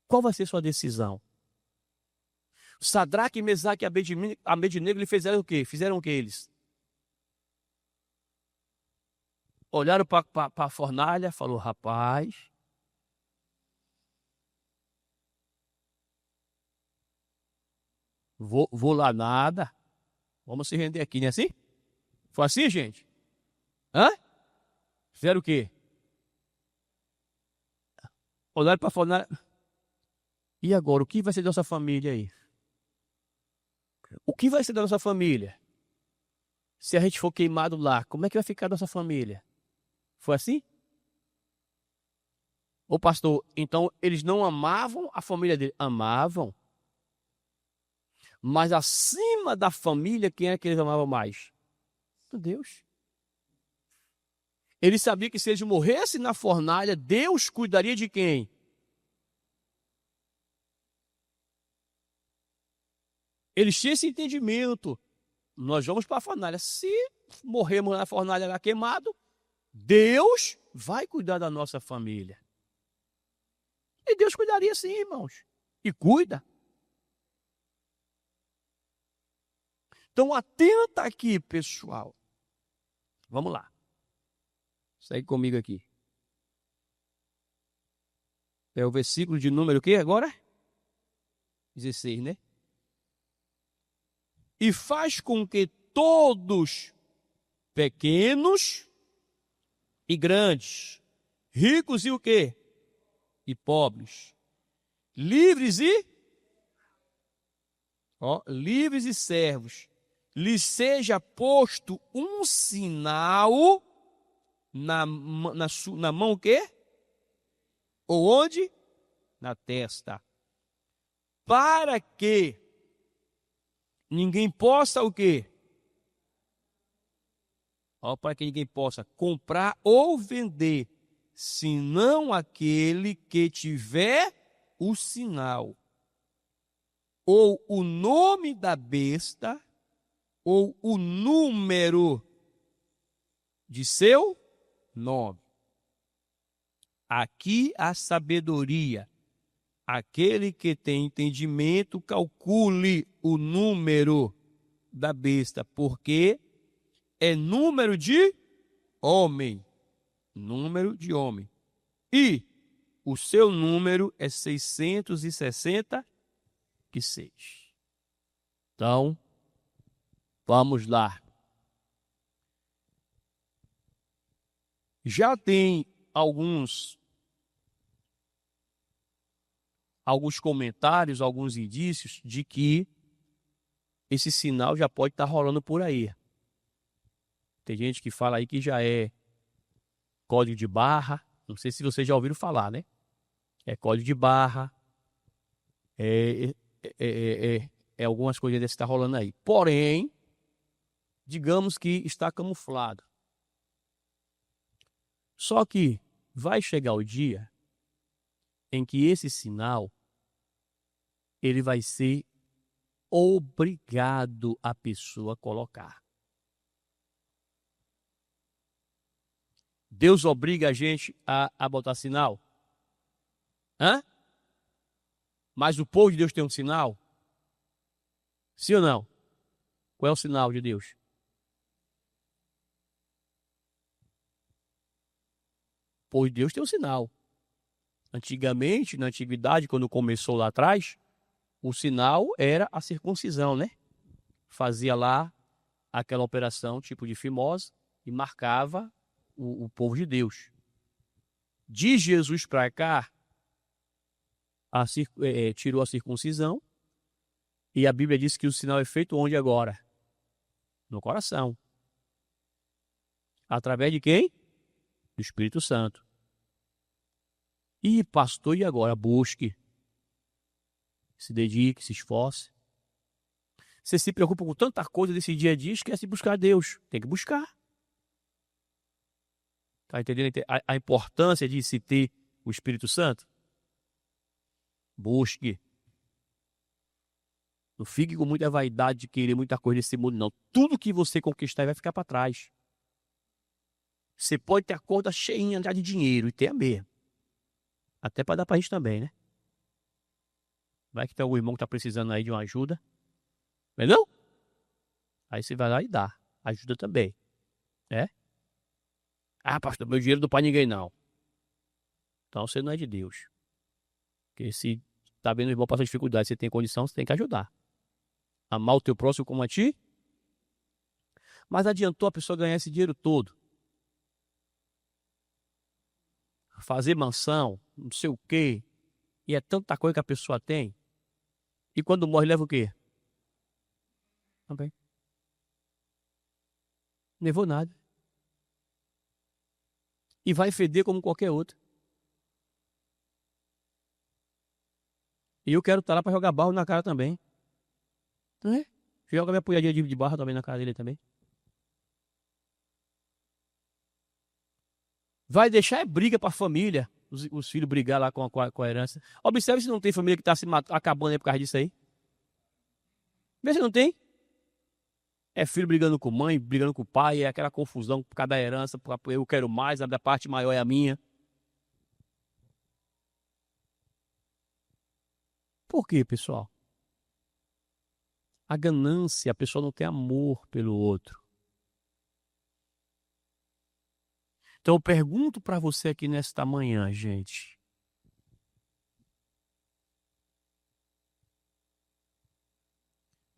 Qual vai ser sua decisão? Sadraque, Mesaque e Abednego, eles fizeram o quê? Fizeram o que eles? Olharam para a fornalha, falou, rapaz, vou lá nada, vamos se render aqui, não é assim? Foi assim, gente? Hã? Fizeram o quê? Olharam para fora. E agora, o que vai ser da nossa família aí? O que vai ser da nossa família? Se a gente for queimado lá, como é que vai ficar a nossa família? Foi assim? Ô pastor, então eles não amavam a família dele? Amavam. Mas acima da família, quem é que eles amavam mais? Deus. Ele sabia que se eles morressem na fornalha, Deus cuidaria de quem? Eles tinham esse entendimento. Nós vamos para a fornalha. Se morrermos na fornalha lá queimado, Deus vai cuidar da nossa família. E Deus cuidaria sim, irmãos. E cuida. Então atenta aqui, pessoal. Vamos lá. Segue comigo aqui. É o versículo de número o quê agora? 16, né? E faz com que todos, pequenos e grandes, ricos e o quê? E pobres, livres livres e servos, lhes seja posto um sinal na mão o quê? Ou onde? Na testa. Para que ninguém possa o quê? Para que ninguém possa comprar ou vender, senão aquele que tiver o sinal, ou o nome da besta, ou o número de seu nome. Aqui a sabedoria. Aquele que tem entendimento, calcule o número da besta, porque é número de homem. Número de homem. E o seu número é 666. Então, vamos lá. Já tem alguns comentários, alguns indícios de que esse sinal já pode estar rolando por aí. Tem gente que fala aí que já é código de barra. Não sei se vocês já ouviram falar, né? É código de barra. É algumas coisas dessas que estão rolando aí. Porém, digamos que está camuflado. Só que vai chegar o dia em que esse sinal ele vai ser obrigado a pessoa a colocar. Deus obriga a gente a botar sinal? Hã? Mas o povo de Deus tem um sinal? Sim ou não? Qual é o sinal de Deus? O povo de Deus tem um sinal. Antigamente, na antiguidade, quando começou lá atrás, o sinal era a circuncisão, né? Fazia lá aquela operação tipo de fimose e marcava o povo de Deus. De Jesus para cá, tirou a circuncisão e a Bíblia diz que o sinal é feito onde agora? No coração. Através de quem? Do Espírito Santo. E pastor, e agora? Busque. Se dedique, se esforce. Você se preocupa com tanta coisa desse dia a dia, esquece de buscar Deus. Tem que buscar. Está entendendo a importância de se ter o Espírito Santo? Busque. Não fique com muita vaidade de querer muita coisa nesse mundo, não. Tudo que você conquistar vai ficar para trás. Você pode ter a conta cheinha de dinheiro, e ter mesmo. Até para dar para a gente também, né? Vai que tem algum irmão que está precisando aí de uma ajuda. Não é não? Aí você vai lá e dá. Ajuda também. É? Ah, pastor, meu dinheiro não para ninguém, não. Então você não é de Deus. Porque se tá vendo o irmão passar dificuldade, você tem condição, você tem que ajudar. Amar o teu próximo como a ti. Mas adiantou a pessoa ganhar esse dinheiro todo? fazer mansão, não sei o quê, e é tanta coisa que a pessoa tem, e quando morre leva o quê? Também. Não levou nada. E vai feder como qualquer outro. E eu quero estar lá para jogar barro na cara também. Não é? Joga minha punhadinha de barro também na cara dele também. Vai deixar é briga para a família. Os filhos brigar lá com a herança. Observe se não tem família que está se acabando aí por causa disso aí. Vê se não tem. É filho brigando com mãe, brigando com o pai, é aquela confusão por causa da herança, eu quero mais, a da parte maior é a minha. Por quê, pessoal? A ganância, a pessoa não tem amor pelo outro. Então eu pergunto para você aqui nesta manhã, gente.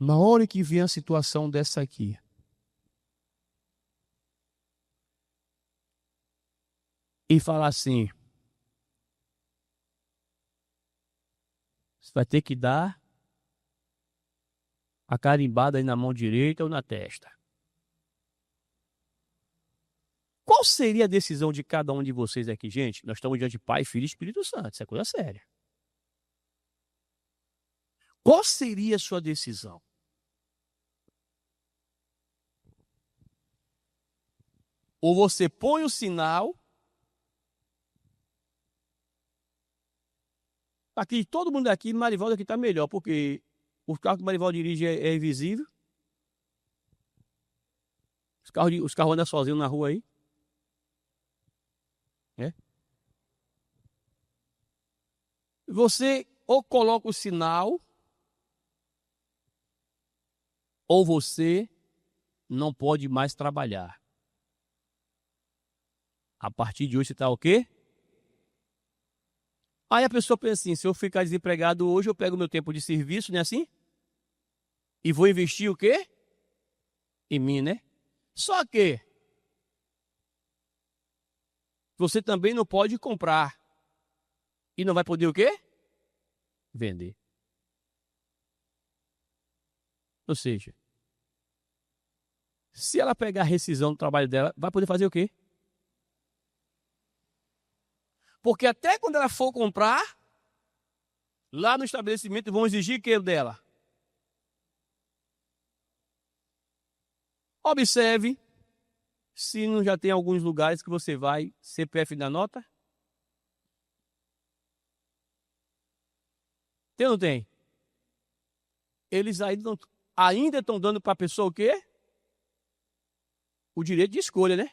Na hora que vem a situação dessa aqui, e falar assim, você vai ter que dar a carimbada aí na mão direita ou na testa. Qual seria a decisão de cada um de vocês aqui, gente? Nós estamos diante de Pai, Filho e Espírito Santo. Isso é coisa séria. Qual seria a sua decisão? Ou você põe o sinal. Aqui, todo mundo aqui, Marivaldo aqui está melhor, porque o carro que o Marivaldo dirige é invisível. Os carros andam sozinhos na rua aí. É. Você ou coloca o sinal, ou você não pode mais trabalhar. A partir de hoje você está o quê? Aí a pessoa pensa assim, se eu ficar desempregado hoje, eu pego meu tempo de serviço, não é assim? E vou investir o quê? Em mim, né? Só que você também não pode comprar. E não vai poder o quê? Vender. Ou seja, se ela pegar a rescisão do trabalho dela, vai poder fazer o quê? Porque até quando ela for comprar, lá no estabelecimento vão exigir o que dela? Observe se não já tem alguns lugares que você vai, CPF da nota. Tem ou não tem? Eles ainda estão dando para a pessoa o quê? O direito de escolha, né?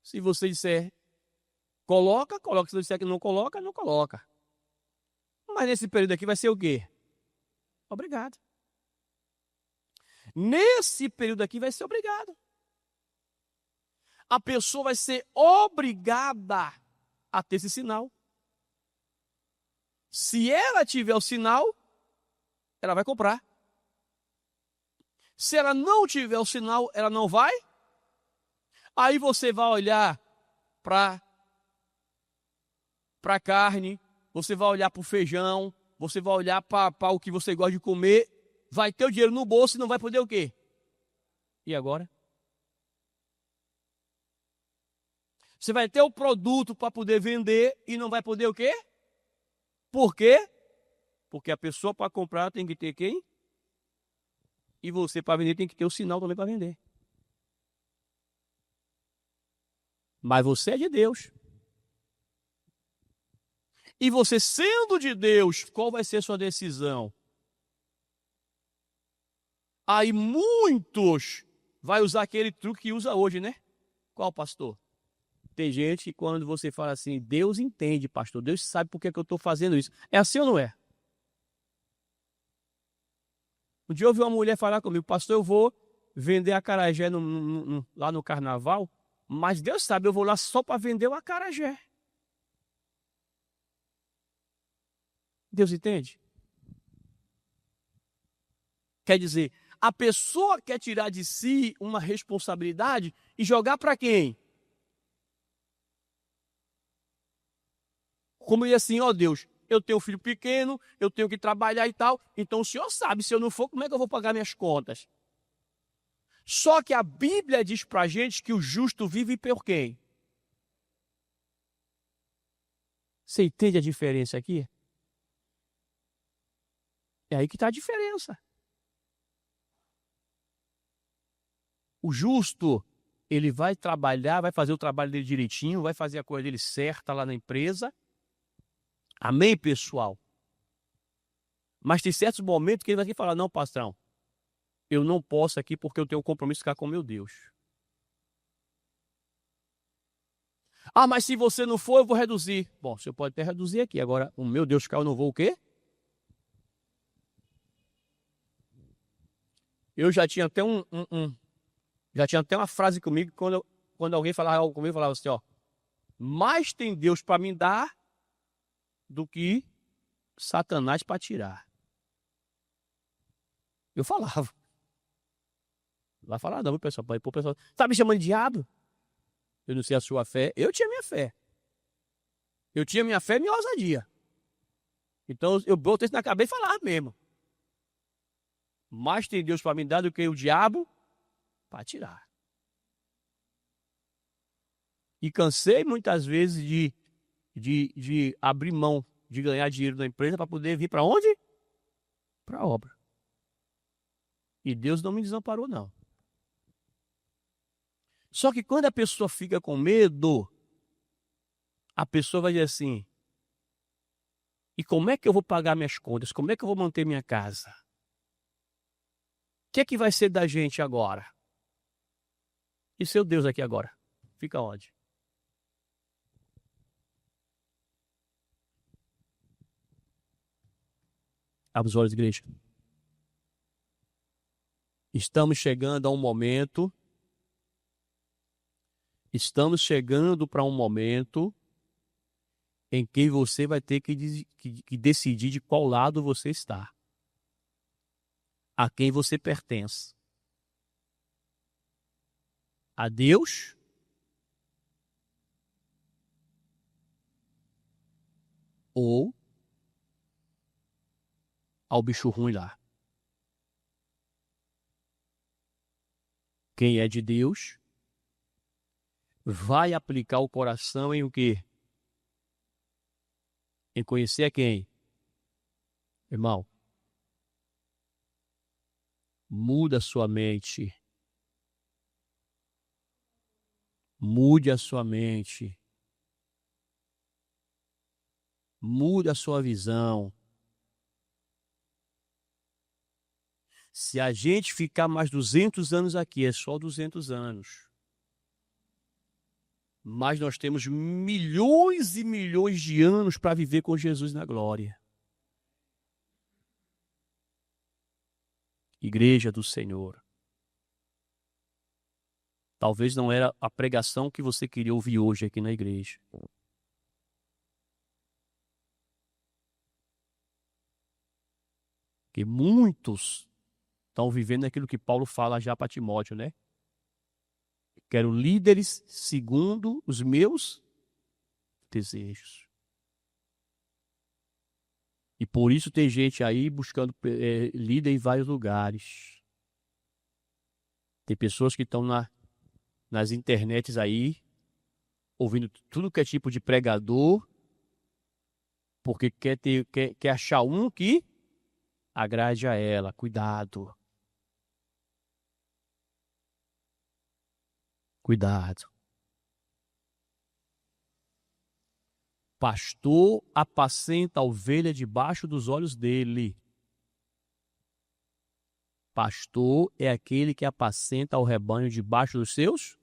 Se você disser coloca. Se você disser que não coloca, não coloca. Mas nesse período aqui vai ser o quê? Obrigado. Nesse período aqui vai ser obrigado. A pessoa vai ser obrigada a ter esse sinal. Se ela tiver o sinal, ela vai comprar. Se ela não tiver o sinal, ela não vai. Aí você vai olhar para a carne, você vai olhar para o feijão, você vai olhar para o que você gosta de comer, vai ter o dinheiro no bolso e não vai poder o quê? E agora? Você vai ter o produto para poder vender e não vai poder o quê? Por quê? Porque a pessoa para comprar tem que ter quem? E você para vender tem que ter o sinal também para vender. Mas você é de Deus. E você sendo de Deus, qual vai ser a sua decisão? Aí muitos vai usar aquele truque que usa hoje, né? Qual, pastor? Tem gente que quando você fala assim, Deus entende, pastor, Deus sabe por que eu estou fazendo isso. É assim ou não é? Um dia eu ouvi uma mulher falar comigo, pastor, eu vou vender acarajé lá no carnaval, mas Deus sabe, eu vou lá só para vender o acarajé. Deus entende? Quer dizer, a pessoa quer tirar de si uma responsabilidade e jogar para quem? Como ele assim, ó Deus, eu tenho um filho pequeno, eu tenho que trabalhar e tal, então o Senhor sabe, se eu não for, como é que eu vou pagar minhas contas? Só que a Bíblia diz pra gente que o justo vive por quem? Você entende a diferença aqui? É aí que está a diferença. O justo, ele vai trabalhar, vai fazer o trabalho dele direitinho, vai fazer a coisa dele certa lá na empresa. Amém, pessoal? Mas tem certos momentos que ele vai aqui falar, não, patrão, eu não posso aqui porque eu tenho um compromisso de ficar com meu Deus. Ah, mas se você não for, eu vou reduzir. Bom, você pode até reduzir aqui. Agora, o meu Deus, eu não vou o quê? Eu já tinha até já tinha até uma frase comigo quando alguém falava algo comigo, eu falava assim, ó, mais tem Deus para me dar do que Satanás para tirar. Eu falava. Vai falar não, pessoal. Pô, pessoal, tá me chamando de diabo? Eu não sei a sua fé. Eu tinha minha fé. Eu tinha minha fé e minha ousadia. Então eu botei isso na cabeça e falava mesmo. Mais tem Deus para me dar do que o diabo para tirar. E cansei muitas vezes de abrir mão de ganhar dinheiro da empresa para poder vir para onde? Para a obra. E Deus não me desamparou, não. Só que quando a pessoa fica com medo, a pessoa vai dizer assim, e como é que eu vou pagar minhas contas? Como é que eu vou manter minha casa? O que é que vai ser da gente agora? E seu Deus aqui agora? Fica onde? Abre os olhos, igreja. Estamos chegando para um momento em que você vai ter que decidir de qual lado você está. A quem você pertence. A Deus ou ao bicho ruim lá. Quem é de Deus vai aplicar o coração em o quê? Em conhecer a quem? Irmão, muda a sua mente. Mude a sua mente. Mude a sua visão. Se a gente ficar mais 200 anos aqui, é só 200 anos. Mas nós temos milhões e milhões de anos para viver com Jesus na glória. Igreja do Senhor. Talvez não era a pregação que você queria ouvir hoje aqui na igreja. Porque muitos estão vivendo aquilo que Paulo fala já para Timóteo, né? Quero líderes segundo os meus desejos. E por isso tem gente aí buscando líder em vários lugares. Tem pessoas que estão nas internets aí, ouvindo tudo que é tipo de pregador, porque quer achar um que agrade a ela. Cuidado. Cuidado. Pastor apacenta a ovelha debaixo dos olhos dele. Pastor é aquele que apacenta o rebanho debaixo dos seus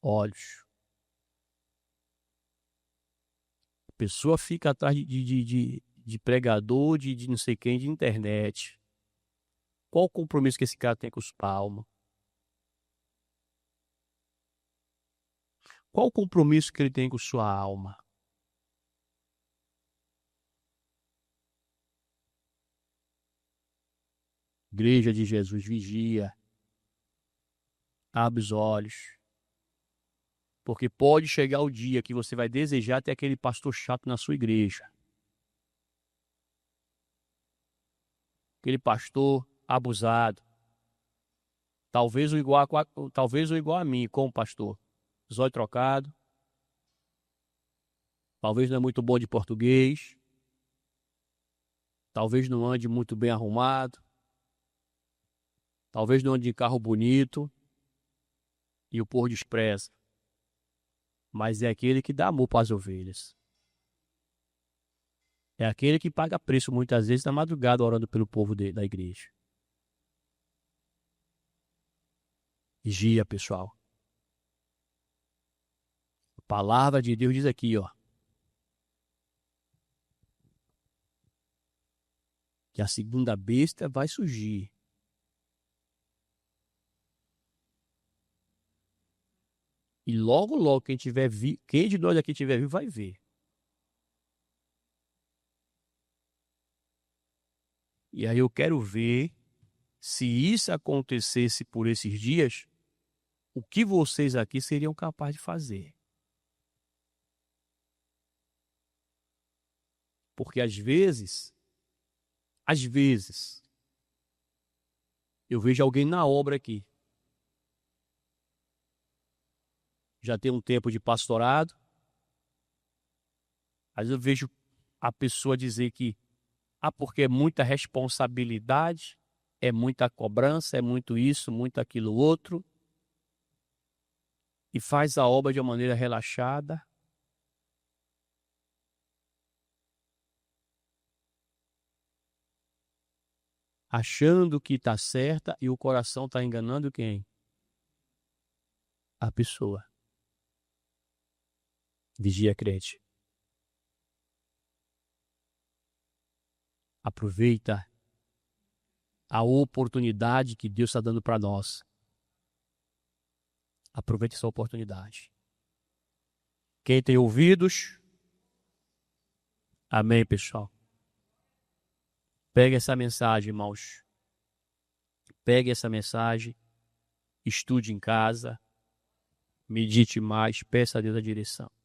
olhos. A pessoa fica atrás de pregador, de não sei quem, de internet. Qual o compromisso que esse cara tem com os palmos? Qual o compromisso que ele tem com sua alma? Igreja de Jesus, vigia. Abre os olhos. Porque pode chegar o dia que você vai desejar ter aquele pastor chato na sua igreja. Aquele pastor abusado. Talvez o igual a mim, como pastor. Zóio trocado. Talvez não é muito bom de português. Talvez não ande muito bem arrumado. Talvez não ande de carro bonito. E o povo despreza. Mas é aquele que dá amor para as ovelhas. É aquele que paga preço muitas vezes na madrugada orando pelo povo da igreja. Vigia, pessoal. A palavra de Deus diz aqui, ó. Que a segunda besta vai surgir. E logo, logo, quem de nós aqui tiver vivo vai ver. E aí eu quero ver, se isso acontecesse por esses dias, o que vocês aqui seriam capazes de fazer. Porque às vezes, eu vejo alguém na obra aqui. Já tem um tempo de pastorado. Às vezes eu vejo a pessoa dizer que porque é muita responsabilidade, é muita cobrança, é muito isso, muito aquilo outro. E faz a obra de uma maneira relaxada. Achando que está certa e o coração está enganando quem? A pessoa. Vigia, crente. Aproveita a oportunidade que Deus está dando para nós. Aproveite essa oportunidade. Quem tem ouvidos, amém, pessoal. Pegue essa mensagem, irmãos. Pegue essa mensagem, estude em casa, medite mais, peça a Deus a direção.